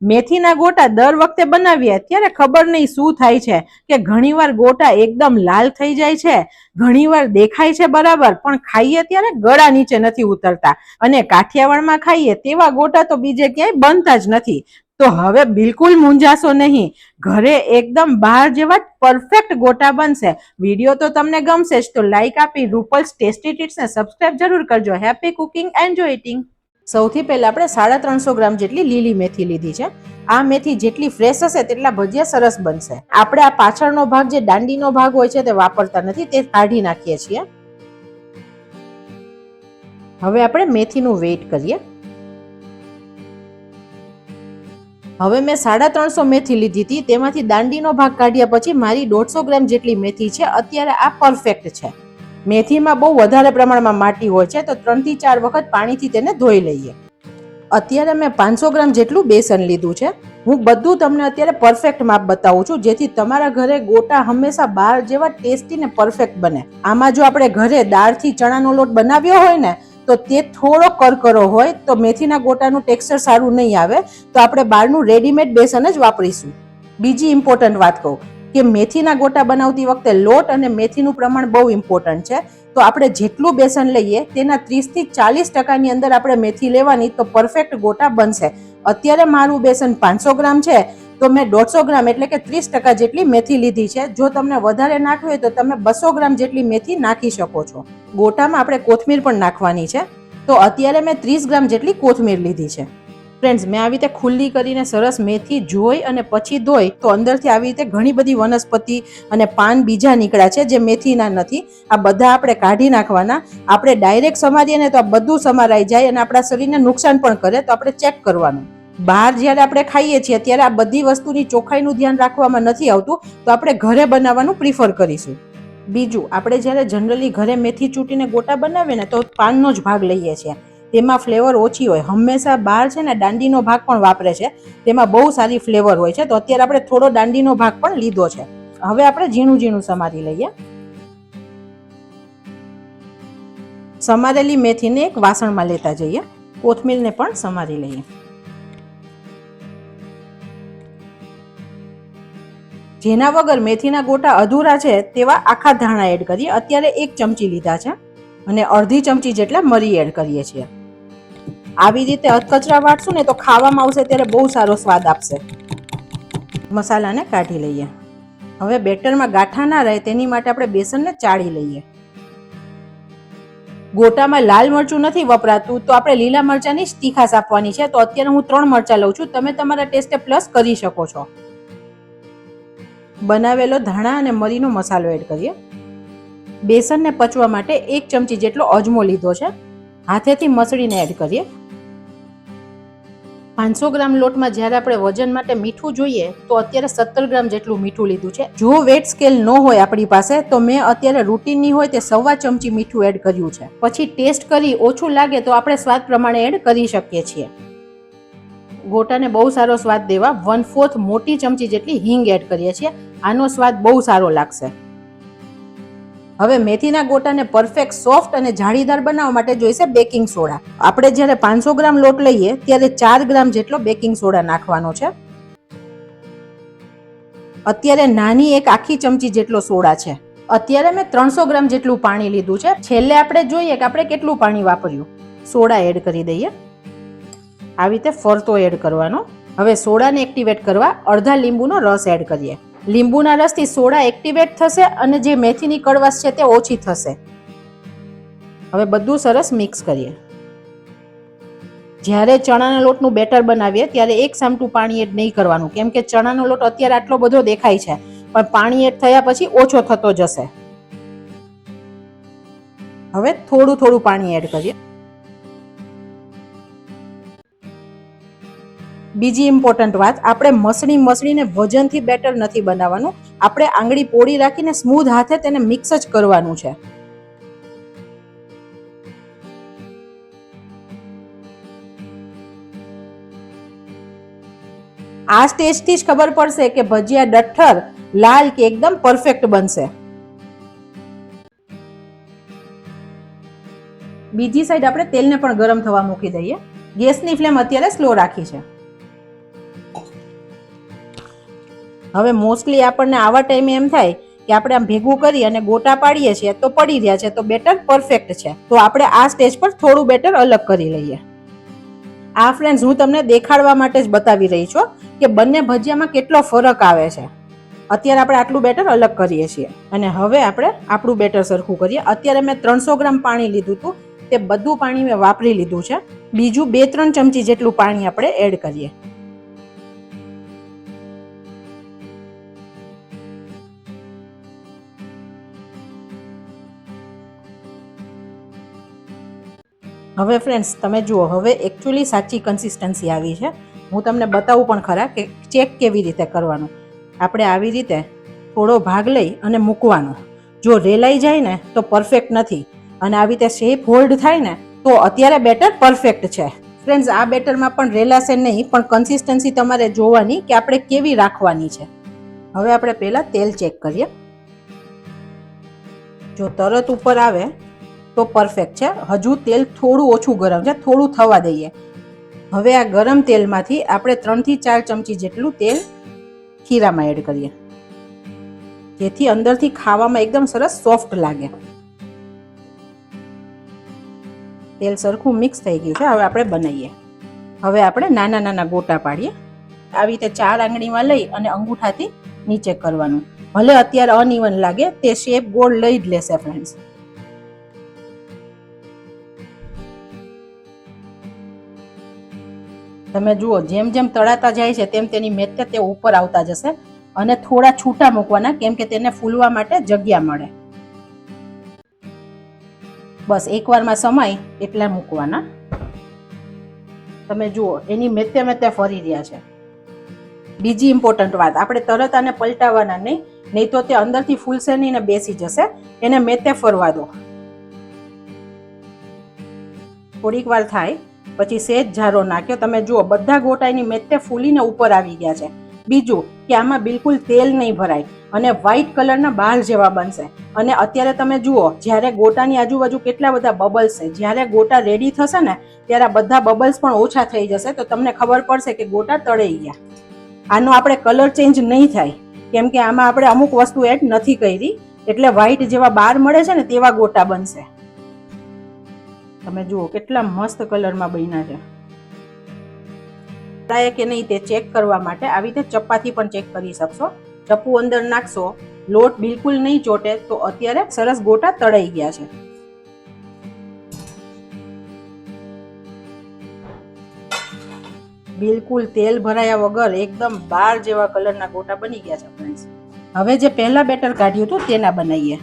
મેથીના ગોટા દર વખતે બનાવીએ ત્યારે ખબર નહીં શું થાય છે કે ઘણીવાર ગોટા એકદમ લાલ થઈ જાય છે, ઘણીવાર દેખાય છે બરાબર, પણ ખાઈએ ત્યારે ગળા નીચે નથી ઉતરતા, અને કાઠિયાવાડમાં ખાઈએ તેવા ગોટા તો બીજે ક્યાંય બનતા જ નથી. તો હવે બિલકુલ મૂંઝાશો નહીં, ઘરે એકદમ બહાર જેવા પરફેક્ટ ગોટા બનશે. વિડીયો તો તમને ગમશે જ, તો લાઈક આપી રૂપલ્સ ટેસ્ટી ટિપ્સને સબસ્ક્રાઇબ જરૂર કરજો. Happy cooking, enjoy eating. સૌથી પહેલા આપણે 350 ગ્રામ જેટલી લીલી મેથી લીધી છે. આ મેથી જેટલી ફ્રેશ હશે તેટલા ભજીયા સરસ બનશે. આપણે આ પાછળનો ભાગ જે દાંડીનો ભાગ હોય છે તે વાપરતા નથી, તે કાઢી નાખીએ છીએ. હવે આપણે મેથીનું વેઇટ કરીએ. હવે મેં 350 મેથી લીધી હતી, તેમાંથી દાંડીનો ભાગ કાઢ્યા પછી મારી 150 ગ્રામ જેટલી મેથી છે. અત્યારે આ પરફેક્ટ છે. મેથીમાં બહુ વધારે પ્રમાણમાં માટી હોય છે, તો 3 થી 4 વખત પાણીથી તેને ધોઈ લઈએ. અત્યારે મેં 500 ગ્રામ જેટલું બેસન લીધું છે. હું બધું તમને અત્યારે પરફેક્ટ માપ બતાવું છું, જેથી તમારા ઘરે ગોટા હંમેશા બહાર જેવા ટેસ્ટી ને પરફેક્ટ બને. આમાં જો આપણે ઘરે દાળથી ચણાનો લોટ બનાવ્યો હોય ને તો તે થોડો કરકરો હોય તો મેથીના ગોટાનું ટેક્સચર સારું નહીં આવે, તો આપણે બહારનું રેડીમેડ બેસન જ વાપરીશું. બીજી ઇમ્પોર્ટન્ટ વાત કહું કે મેથીના ગોટા બનાવતી વખતે લોટ અને મેથીનું પ્રમાણ બહુ ઇમ્પોર્ટન્ટ છે. તો આપણે જેટલું બેસન લઈએ તેના 30 થી 40% અંદર આપણે મેથી લેવાની, તો પરફેક્ટ ગોટા બનશે. અત્યારે મારું બેસન 500 ગ્રામ છે, તો મેં 150 ગ્રામ એટલે કે 30% જેટલી મેથી લીધી છે. જો તમને વધારે નાખવી હોય તો તમે 200 ગ્રામ જેટલી મેથી નાખી શકો છો. ગોટામાં આપણે કોથમીર પણ નાખવાની છે, તો અત્યારે મેં 30 ગ્રામ જેટલી કોથમીર લીધી છે. ફ્રેન્ડ્સ, મેં આવી રીતે ખુલ્લી કરીને સરસ મેથી જોઈ અને પછી ધોઈ, તો અંદરથી આવી રીતે ઘણી બધી વનસ્પતિ અને પાન બીજા નીકળ્યા છે જે મેથીના નથી. આ બધા આપણે કાઢી નાખવાના. આપણે ડાયરેક્ટ સમારીએ ને તો આ બધું સમારાઈ જાય અને આપણા શરીરને નુકસાન પણ કરે, તો આપણે ચેક કરવાનું. બહાર જ્યારે આપણે ખાઈએ છીએ ત્યારે આ બધી વસ્તુની ચોખ્ખાઈનું ધ્યાન રાખવામાં નથી આવતું, તો આપણે ઘરે બનાવવાનું પ્રિફર કરીશું. બીજું, આપણે જ્યારે જનરલી ઘરે મેથી ચૂંટીને ગોટા બનાવીએ ને તો પાનનો જ ભાગ લઈએ છીએ, તેમાં ફ્લેવર ઓછી હોય. હંમેશા બહાર છે ને દાંડીનો ભાગ પણ વાપરે છે, તેમાં બહુ સારી ફ્લેવર હોય છે. તો અત્યારે આપણે થોડો દાંડીનો ભાગ પણ લીધો છે. હવે આપણે ઝીણું ઝીણું સમારી લઈએ. સમારેલી મેથીને એક વાસણમાં લેતા જઈએ. કોથમીરને પણ સમારી લઈએ. જેના વગર મેથીના ગોટા અધૂરા છે તેવા આખા ધાણા એડ કરીએ. અત્યારે 1 ચમચી લીધા છે અને અડધી ચમચી જેટલા મરી એડ કરીએ છીએ. આવી રીતે અધકચરા વાટશું ને તો ખાવામાં આવશે ત્યારે બહુ સારો સ્વાદ આપશે. મસાલાને કાઢી લઈએ. હવે બેટરમાં ગાંઠા ના રહે તેની માટે આપણે બેસનને ચાળી લઈએ. ગોટામાં લાલ મરચું નથી વપરાતું, તો આપણે લીલા મરચાની જ તીખાશ આપવાની છે. તો અત્યારે હું 3 મરચાં લઉં છું, તમે તમારા ટેસ્ટે પ્લસ કરી શકો છો. બનાવેલો ધાણા અને મરીનો મસાલો એડ કરીએ. બેસનને પચવા માટે 1 ચમચી જેટલો અજમો લીધો છે, હાથેથી મસળીને એડ કરીએ. 500 ગ્રામ લોટમાં જ્યારે આપણે વજન માટે મીઠું જોઈએ તો અત્યારે 17 ગ્રામ જેટલું મીઠું લીધું છે. જો વેટ સ્કેલ ન હોય આપણી પાસે તો મેં અત્યારે રૂટીનની હોય તે 1.25 ચમચી મીઠું એડ કર્યું છે. પછી ટેસ્ટ કરી ઓછું લાગે તો આપણે સ્વાદ પ્રમાણે એડ કરી શકીએ છીએ. ગોટાને બહુ સારો સ્વાદ દેવા 1/4 મોટી ચમચી જેટલી હિંગ એડ કરીએ છીએ. આનો સ્વાદ બહુ સારો લાગશે. હવે મેથીના ગોટાને પરફેક્ટ સોફ્ટ અને જાળીદાર બનાવવા માટે જોઈશે બેકિંગ સોડા. આપણે જ્યારે 500 ગ્રામ લોટ લઈએ ત્યારે 4 ગ્રામ જેટલો બેકિંગ સોડા નાખવાનો છે. અત્યારે નાની એક આખી ચમચી જેટલો સોડા છે. અત્યારે મેં 300 ગ્રામ જેટલું પાણી લીધું છે. છેલ્લે આપણે જોઈએ કે આપણે કેટલું પાણી વાપર્યું. સોડા એડ કરી દઈએ. આવી રીતે ફરતો એડ કરવાનો. હવે સોડાને એક્ટિવેટ કરવા અડધા લીંબુનો રસ એડ કરીએ. લીંબુના રસથી સોડા એક્ટિવેટ થશે અને જે મેથીની કડવાશ છે તે ઓછી થશે. હવે બધું સરસ મિક્સ કરીએ. જ્યારે ચણાના લોટનું બેટર બનાવીએ ત્યારે 1 સામટું પાણી એડ નહીં કરવાનું, કેમ કે ચણાનો લોટ અત્યારે આટલો બધો દેખાય છે, પણ પાણી એડ થયા પછી ઓછો થતો જશે. હવે થોડું થોડું પાણી એડ કરીએ. બીજી ઇમ્પોર્ટન્ટ વાત, આપણે મસળીને વજનથી બેટર નથી બનાવવાનું. આપણે આંગળી પોળી રાખીને સ્મૂધ હાથે તેને મિક્સ જ કરવાનું છે. આ સ્ટેજથી જ ખબર પડશે કે ભજીયા ડઠ્ઠર, લાલ કે એકદમ પરફેક્ટ બનશે. બીજી સાઈડ આપણે તેલને પણ ગરમ થવા મૂકી દઈએ. ગેસની ફ્લેમ અત્યારે સ્લો રાખી છે. હવે મોસ્ટલી આપણને આવા ટાઈમે એમ થાય કે આપણે આમ ભેગું કરી અને ગોટા પાડીએ છીએ તો પડી રહ્યા છે, તો બેટર પરફેક્ટ છે. તો આપણે આ સ્ટેજ પર થોડું બેટર અલગ કરી લઈએ. આ ફ્રેન્ડ્સ હું તમને દેખાડવા માટે જ બતાવી રહી છું કે બંને ભજીયામાં કેટલો ફરક આવે છે. અત્યારે આપણે આટલું બેટર અલગ કરીએ છીએ અને હવે આપણે આપણું બેટર સરખું કરીએ. અત્યારે મેં 300 ગ્રામ પાણી લીધું હતું, તે બધું પાણી મેં વાપરી લીધું છે. બીજું 2-3 ચમચી જેટલું પાણી આપણે એડ કરીએ. હવે ફ્રેન્ડ્સ તમે જુઓ, હવે એકચ્યુઅલી સાચી કન્સિસ્ટન્સી આવી છે. હું તમને બતાવું પણ ખરા કે ચેક કેવી રીતે કરવાનું. આપણે આવી રીતે થોડો ભાગ લઈ અને મૂકવાનો. જો રેલાઈ જાય ને તો પરફેક્ટ નથી, અને આવી રીતે શેપ હોલ્ડ થાય ને તો અત્યારે બેટર પરફેક્ટ છે. ફ્રેન્ડ્સ આ બેટરમાં પણ રેલાશે નહીં, પણ કન્સિસ્ટન્સી તમારે જોવાની કે આપણે કેવી રાખવાની છે. હવે આપણે પહેલા તેલ ચેક કરીએ. જો તરત ઉપર આવે તો પરફેક્ટ છે. હજુ તેલ થોડું ઓછું ગરમ છે, થોડું થવા દઈએ. હવે આ ગરમ તેલમાંથી આપણે 3 થી 4 ચમચી જેટલું તેલ ખીરામાં એડ કરીએ, જેથી અંદરથી ખાવામાં એકદમ સરસ સોફ્ટ લાગે. તેલ સરખું મિક્સ થઈ ગયું છે. હવે આપણે બનાવીએ. હવે આપણે નાના નાના ગોટા પાડીએ. આવી રીતે 4 આંગળીમાં લઈ અને અંગૂઠાથી નીચે કરવાનું. ભલે અત્યારે અનઇવન લાગે, તે શેપ ગોળ લઈ જ લેશે ફ્રેન્ડ્સ. તમે જુઓ, જેમ જેમ તળાતા જાય છે તેમ તેની મેથે તે ઉપર આવતા જશે, અને થોડા છૂટા મૂકવાના, કેમ કે તેને ફૂલવા માટે જગ્યા મળે. બસ એકવારમાં સમાય એટલા મૂકવાના. તમે જુઓ, એની મેથે મેથે ફરી રહ્યા છે. બીજી ઇમ્પોર્ટન્ટ વાત, આપણે તરત આને પલટાવવાના નહીં તો તે અંદરથી ફૂલશે નહીં ને બેસી જશે. એને મેથે ફરવા દો. થોડીક વાર થાય પછી સેજ જારો નાખ્યો. તમે જુઓ, બધા ગોટાની મેથે ફૂલીને ઉપર આવી ગયા છે. બીજું કે આમાં બિલકુલ તેલ નહીં ભરાય અને વ્હાઈટ કલરના બાલ જેવા બનશે. અને અત્યારે તમે જુઓ, જ્યારે ગોટાની આજુબાજુ કેટલા બધા બબલ્સ છે. જ્યારે ગોટા રેડી થશે ને ત્યારે આ બધા બબલ્સ પણ ઓછા થઈ જશે, તો તમને ખબર પડશે કે ગોટા તળાઈ ગયા. આનો આપણે કલર ચેન્જ નહીં થાય, કેમ કે આમાં આપણે અમુક વસ્તુ એડ નથી કરી, એટલે વ્હાઈટ જેવા બાર મળે છે ને તેવા ગોટા બનશે. તમે જુઓ કેટલા મસ્ત કલરમાં બન્યા છે. તળાય કે નહીં તે ચેક કરવા માટે આવી રીતે ચપ્પાથી પણ ચેક કરી શકશો. ચપ્પુ અંદર નાખશો, લોટ બિલકુલ નહીં ચોટે, તો અત્યારે સરસ ગોટા તળાઈ ગયા છે. બિલકુલ તેલ ભરાયા વગર એકદમ બાર જેવા કલરના ગોટા બની ગયા છે ફ્રેન્ડ્સ. હવે જે પહેલા બેટર કાઢ્યું હતું તેના બનાવીએ.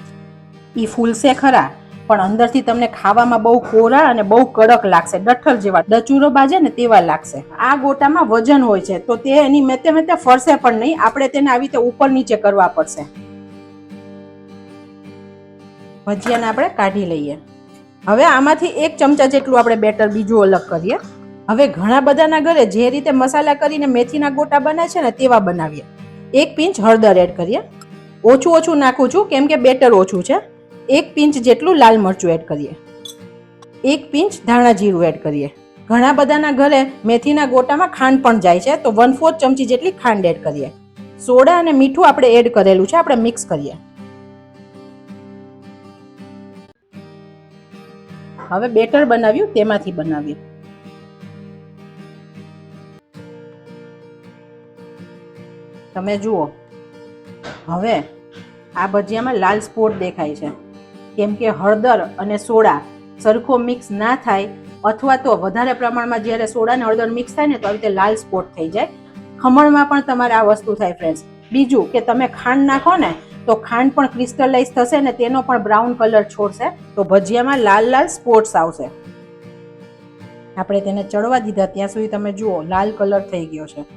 એ ફૂલશે ખરા, પણ અંદરથી તમને ખાવામાં બહુ કોરા અને બહુ કડક લાગશે. ડઠ્ઠર જેવા, ડચુરો બાજે ને તેવા લાગશે. આ ગોટામાં વજન હોય છે, તો તે એની મેથે મેથે ફરશે પણ નહીં. આપણે તેને આવી રીતે ઉપર નીચે કરવા પડશે. ભજીયાને આપણે કાઢી લઈએ. હવે આમાંથી 1 ચમચા જેટલું આપણે બેટર બીજું અલગ કરીએ. હવે ઘણા બધાના ઘરે જે રીતે મસાલા કરીને મેથીના ગોટા બને છે ને તેવા બનાવીએ. 1 પિંચ હળદર એડ કરીએ. ઓછું નાખું છું કેમ કે બેટર ઓછું છે. 1 પિંચ જેટલું લાલ મરચું એડ કરીએ. 1 પિંચ ધાણા જીરું એડ કરીએ. ઘણા બધાના ઘરે મેથીના ગોટામાં ખાંડ પણ જાય છે, તો 1/4 ચમચી જેટલી ખાંડ એડ કરીએ. સોડા અને મીઠું આપણે એડ કરેલું છે, આપણે મિક્સ કરીએ. હવે બેટર બનાવ્યું તેમાંથી બનાવીએ. તમે જુઓ, હવે આ ભજીયામાં લાલ સ્પોટ દેખાય છે, કેમ કે હળદર અને સોડા સરખો મિક્સ ના થાય, અથવા તો વધારે પ્રમાણમાં જ્યારે સોડા અને હળદર મિક્સ થાય ને તો આવી રીતે લાલ સ્પોટ થઈ જાય. ખમણમાં પણ તમારે આ વસ્તુ થાય ફ્રેન્ડ્સ. બીજું કે તમે ખાંડ નાખો ને તો ખાંડ પણ ક્રિસ્ટલાઇઝ થશે ને તેનો પણ બ્રાઉન કલર છોડશે, તો ભજીયામાં લાલ લાલ સ્પોટ્સ આવશે. આપણે તેને ચડવા દીધા ત્યાં સુધી તમે જુઓ લાલ કલર થઈ ગયો છે.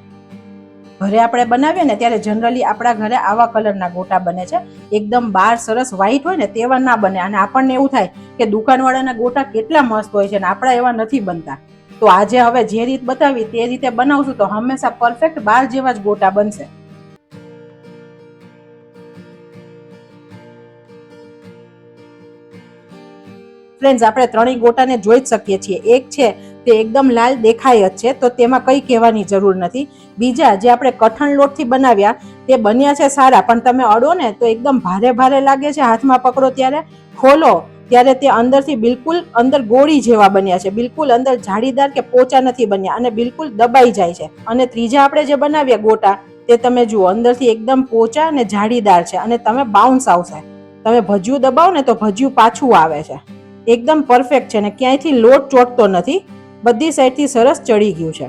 ઘરે આપણે બનાવીએ ને ત્યારે જનરલી આપણા ઘરે આવા કલરના ગોટા બને છે. એકદમ બાર સરસ વ્હાઈટ હોય ને તેવા ના બને, અને આપણને એવું થાય કે દુકાનવાળાના ગોટા કેટલા મસ્ત હોય છે ને આપણા એવા નથી બનતા. તો આજે હવે જે રીત બતાવી તે રીતે બનાવશું તો હંમેશા પરફેક્ટ બાર જેવા જ ગોટા બનશે. ફ્રેન્ડ્સ, આપણે ત્રણેય ગોટાને જોઈ જ શકીએ છીએ. એક છે તે એકદમ લાલ દેખાય જ છે, તો તેમાં કંઈ કહેવાની જરૂર નથી. બીજા જે આપણે કઠણ લોટથી બનાવ્યા તે બન્યા છે સારા, પણ તમે અડો ને તો એકદમ ભારે ભારે લાગે છે. હાથમાં પકડો ત્યારે, ખોલો ત્યારે તે અંદરથી બિલકુલ અંદર ગોળી જેવા બન્યા છે, બિલકુલ અંદર જાળીદાર કે પોચા નથી બન્યા અને બિલકુલ દબાઈ જાય છે. અને ત્રીજા આપણે જે બનાવ્યા ગોટા, તે તમે જુઓ અંદરથી એકદમ પોચા અને જાળીદાર છે અને તમે બાઉન્સ આવશે. તમે ભજીયું દબાવો ને તો ભજીયું પાછું આવે છે. એકદમ પરફેક્ટ છે ને ક્યાંયથી લોટ ચોટતો નથી, બધી સાઈડથી સરસ ચડી ગયું છે.